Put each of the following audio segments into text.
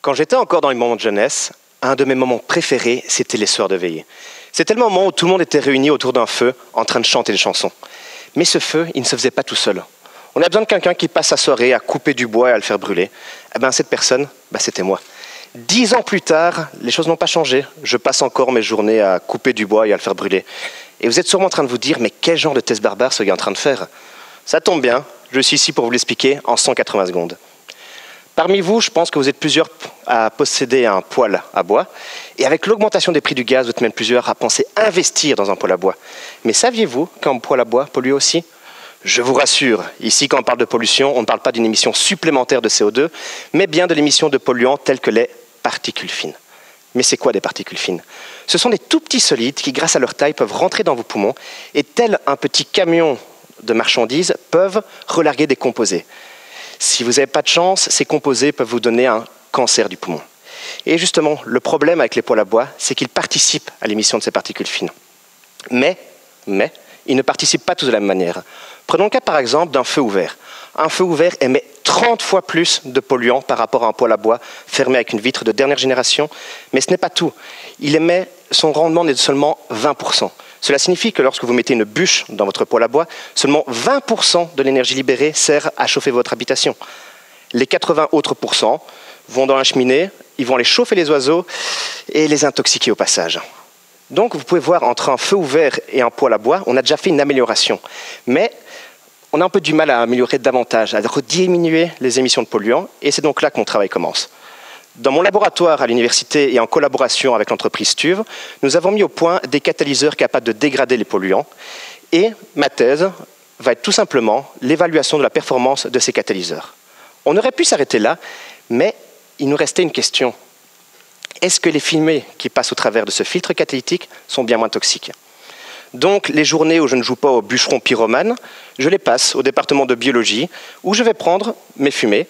Quand j'étais encore dans les moments de jeunesse, un de mes moments préférés, c'était les soirs de veillée. C'était le moment où tout le monde était réuni autour d'un feu, en train de chanter des chansons. Mais ce feu, il ne se faisait pas tout seul. On a besoin de quelqu'un qui passe sa soirée à couper du bois et à le faire brûler. Eh bien, cette personne, c'était moi. 10 ans plus tard, les choses n'ont pas changé. Je passe encore mes journées à couper du bois et à le faire brûler. Et vous êtes sûrement en train de vous dire, mais quel genre de test barbare ce gars est en train de faire? Ça tombe bien, je suis ici pour vous l'expliquer en 180 secondes. Parmi vous, je pense que vous êtes plusieurs à posséder un poêle à bois. Et avec l'augmentation des prix du gaz, vous êtes même plusieurs à penser investir dans un poêle à bois. Mais saviez-vous qu'un poêle à bois pollue aussi? Je vous rassure, ici quand on parle de pollution, on ne parle pas d'une émission supplémentaire de CO2, mais bien de l'émission de polluants tels que les particules fines. Mais c'est quoi des particules fines? Ce sont des tout petits solides qui, grâce à leur taille, peuvent rentrer dans vos poumons et, tel un petit camion de marchandises, peuvent relarguer des composés. Si vous n'avez pas de chance, ces composés peuvent vous donner un cancer du poumon. Et justement, le problème avec les poêles à bois, c'est qu'ils participent à l'émission de ces particules fines. Mais, ils ne participent pas tous de la même manière. Prenons le cas par exemple d'un feu ouvert. Un feu ouvert émet 30 fois plus de polluants par rapport à un poêle à bois fermé avec une vitre de dernière génération. Mais ce n'est pas tout. Son rendement n'est de seulement 20%. Cela signifie que lorsque vous mettez une bûche dans votre poêle à bois, seulement 20% de l'énergie libérée sert à chauffer votre habitation. Les 80 autres pourcents vont dans la cheminée, ils vont aller chauffer les oiseaux et les intoxiquer au passage. Donc vous pouvez voir, entre un feu ouvert et un poêle à bois, on a déjà fait une amélioration. Mais on a un peu du mal à améliorer davantage, à diminuer les émissions de polluants, et c'est donc là que mon travail commence. Dans mon laboratoire à l'université et en collaboration avec l'entreprise TUV, nous avons mis au point des catalyseurs capables de dégrader les polluants. Et ma thèse va être tout simplement l'évaluation de la performance de ces catalyseurs. On aurait pu s'arrêter là, mais il nous restait une question. Est-ce que les fumées qui passent au travers de ce filtre catalytique sont bien moins toxiques? Donc, les journées où je ne joue pas au bûcheron pyromane, je les passe au département de biologie, où je vais prendre mes fumées,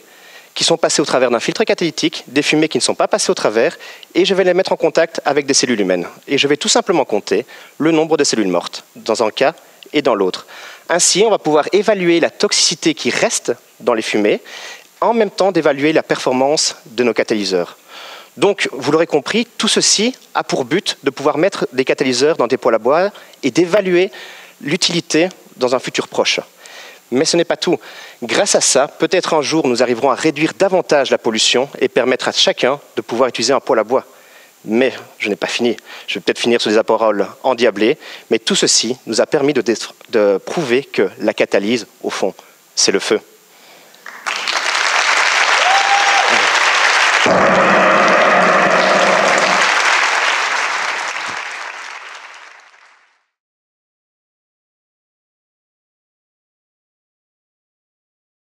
qui sont passées au travers d'un filtre catalytique, des fumées qui ne sont pas passées au travers, et je vais les mettre en contact avec des cellules humaines. Et je vais tout simplement compter le nombre de cellules mortes, dans un cas et dans l'autre. Ainsi, on va pouvoir évaluer la toxicité qui reste dans les fumées, en même temps d'évaluer la performance de nos catalyseurs. Donc, vous l'aurez compris, tout ceci a pour but de pouvoir mettre des catalyseurs dans des poêles à bois et d'évaluer l'utilité dans un futur proche. Mais ce n'est pas tout. Grâce à ça, peut-être un jour, nous arriverons à réduire davantage la pollution et permettre à chacun de pouvoir utiliser un poêle à bois. Mais je n'ai pas fini. Je vais peut-être finir sur des paroles endiablées, mais tout ceci nous a permis de prouver que la catalyse, au fond, c'est le feu.